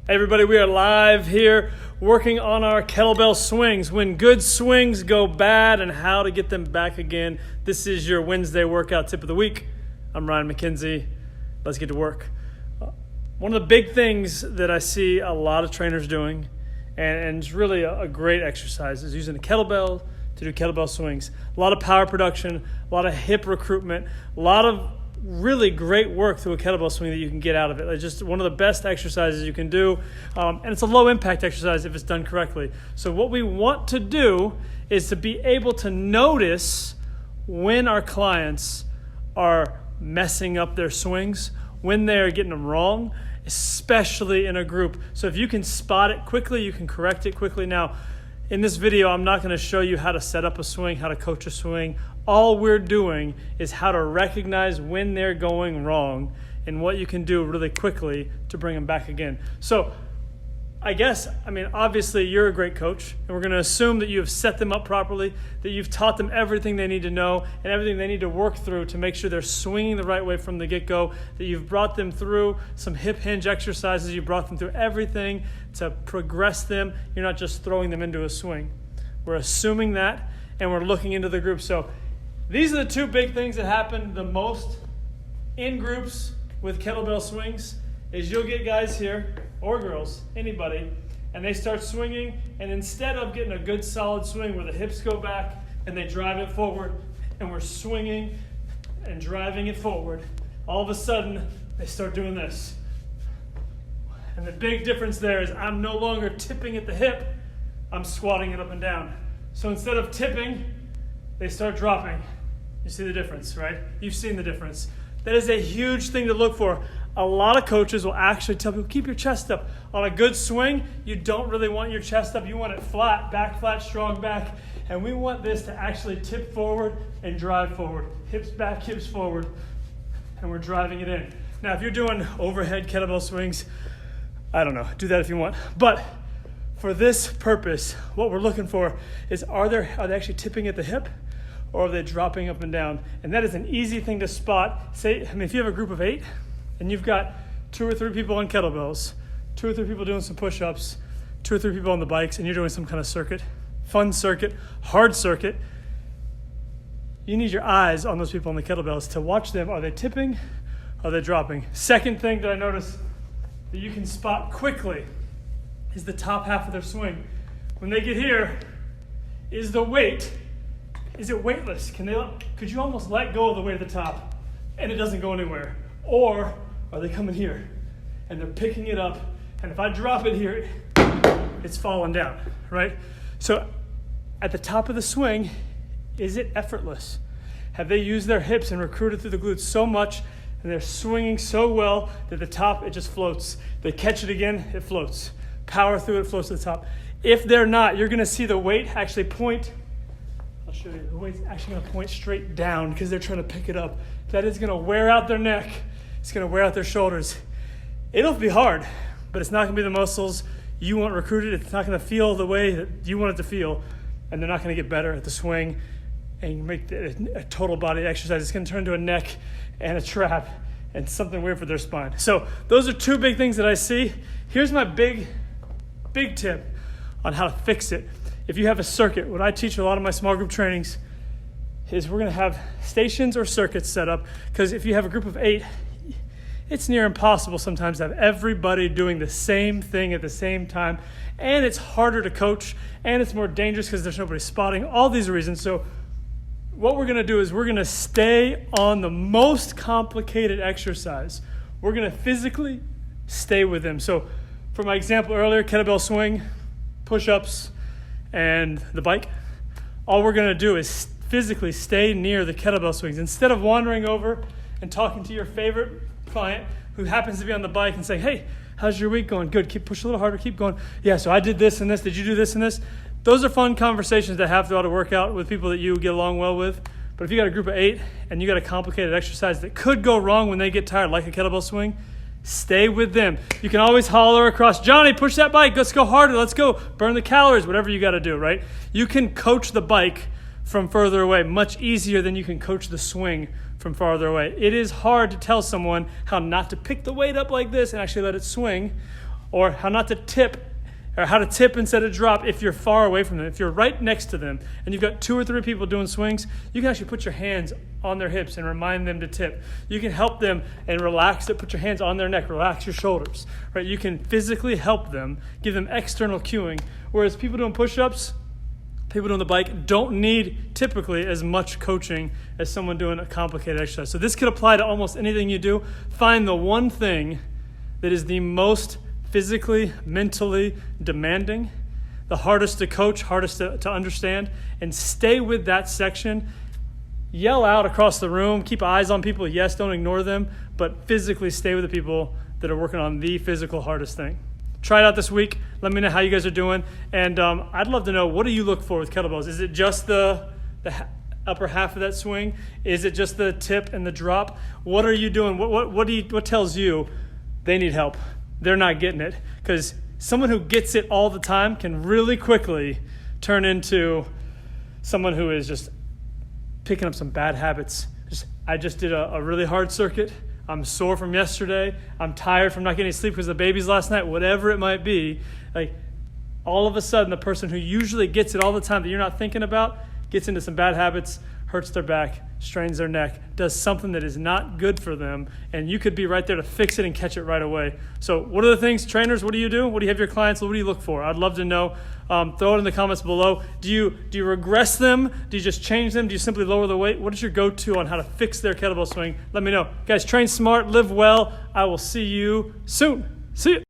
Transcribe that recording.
Hey everybody, we are live here working on our kettlebell swings. When good swings go bad and how to get them back again. This is your Wednesday workout tip of the week. I'm Ryan McKenzie. Let's get to work. One of the big things that I see a lot of trainers doing, and it's really a great exercise, is using a kettlebell to do kettlebell swings. A lot of power production, a lot of hip recruitment, a lot of really great work through a kettlebell swing that you can get out of it. It's just one of the best exercises you can do, and it's a low impact exercise if it's done correctly. So what we want to do is to be able to notice when our clients are messing up their swings, when they're getting them wrong, especially in a group. So if you can spot it quickly, you can correct it quickly. Now, in this video, I'm not going to show you how to set up a swing, how to coach a swing. All we're doing is how to recognize when they're going wrong and what you can do really quickly to bring them back again. So obviously you're a great coach, and we're going to assume that you have set them up properly, that you've taught them everything they need to know and everything they need to work through to make sure they're swinging the right way from the get-go, that you've brought them through some hip hinge exercises, you've brought them through everything to progress them. You're not just throwing them into a swing. We're assuming that, and we're looking into the group. So these are the two big things that happen the most in groups with kettlebell swings is you'll get guys here, or girls, anybody, and they start swinging, and instead of getting a good solid swing where the hips go back and they drive it forward, and we're swinging and driving it forward, all of a sudden they start doing this. And the big difference there is I'm no longer tipping at the hip, I'm squatting it up and down. So instead of tipping, they start dropping. You see the difference, right? You've seen the difference. That is a huge thing to look for. A lot of coaches will actually tell people, keep your chest up. On a good swing, you don't really want your chest up. You want it flat, back flat, strong back. And we want this to actually tip forward and drive forward. Hips back, hips forward. And we're driving it in. Now, if you're doing overhead kettlebell swings, I don't know, do that if you want. But for this purpose, what we're looking for is are they actually tipping at the hip, or are they dropping up and down? And that is an easy thing to spot. If you have a group of 8 and you've got 2 or 3 people on kettlebells, 2 or 3 people doing some push-ups, 2 or 3 people on the bikes, and you're doing some kind of circuit, fun circuit, hard circuit, you need your eyes on those people on the kettlebells to watch them. Are they tipping? Are they dropping? Second thing that I notice that you can spot quickly is the top half of their swing. When they get here, is the weight, is it weightless? Could you almost let go of the weight at the top and it doesn't go anywhere? Or are they coming here and they're picking it up, and if I drop it here, it's falling down, right? So at the top of the swing, is it effortless? Have they used their hips and recruited through the glutes so much, and they're swinging so well that the top, it just floats? They catch it again, it floats. Power through it, floats to the top. If they're not, you're gonna see the weight actually point, I'll show you, the weight's actually gonna point straight down because they're trying to pick it up. That is gonna wear out their neck. It's gonna wear out their shoulders. It'll be hard, but it's not gonna be the muscles you want recruited. It's not gonna feel the way that you want it to feel, and they're not gonna get better at the swing and make a total body exercise. It's gonna turn into a neck and a trap and something weird for their spine. So those are 2 big things that I see. Here's my big tip on how to fix it. If you have a circuit, what I teach a lot of my small group trainings is we're gonna have stations or circuits set up, because if you have a group of 8, it's near impossible sometimes to have everybody doing the same thing at the same time, and it's harder to coach, and it's more dangerous because there's nobody spotting, all these reasons. So what we're gonna do is we're gonna stay on the most complicated exercise. We're gonna physically stay with them. So for my example earlier, kettlebell swing, push-ups, and the bike, all we're gonna do is physically stay near the kettlebell swings. Instead of wandering over and talking to your favorite client who happens to be on the bike and saying, hey, how's your week going? Good, push a little harder, keep going. Yeah, so I did this and this, did you do this and this? Those are fun conversations to have throughout a workout with people that you get along well with. But if you got a group of 8 and you got a complicated exercise that could go wrong when they get tired, like a kettlebell swing, stay with them. You can always holler across, Johnny, push that bike, let's go harder, let's go, burn the calories, whatever you got to do, right? You can coach the bike from further away much easier than you can coach the swing from farther away. It is hard to tell someone how not to pick the weight up like this and actually let it swing, or how not to tip, or how to tip instead of drop if you're far away from them. If you're right next to them and you've got 2 or 3 people doing swings, you can actually put your hands on their hips and remind them to tip. You can help them and relax it, put your hands on their neck, relax your shoulders, right? You can physically help them, give them external cueing, whereas people doing push-ups, people doing the bike don't need typically as much coaching as someone doing a complicated exercise. So this could apply to almost anything you do. Find the one thing that is the most physically, mentally demanding, the hardest to coach, hardest to understand, and stay with that section. Yell out across the room, keep eyes on people, yes, don't ignore them, but physically stay with the people that are working on the physical hardest thing. Try it out this week. Let me know how you guys are doing, and I'd love to know, what do you look for with kettlebells? Is it just the upper half of that swing? Is it just the tip and the drop? What are you doing? What tells you they need help? They're not getting it, because someone who gets it all the time can really quickly turn into someone who is just picking up some bad habits. I just did a really hard circuit. I'm sore from yesterday. I'm tired from not getting sleep because of the babies last night, whatever it might be. Like, all of a sudden, the person who usually gets it all the time that you're not thinking about gets into some bad habits, hurts their back, strains their neck, does something that is not good for them, and you could be right there to fix it and catch it right away. So what are the things, trainers, what do you do? What do you have your clients, what do you look for? I'd love to know. Throw it in the comments below. Do you regress them? Do you just change them? Do you simply lower the weight? What is your go-to on how to fix their kettlebell swing? Let me know. Guys, train smart, live well. I will see you soon. See you.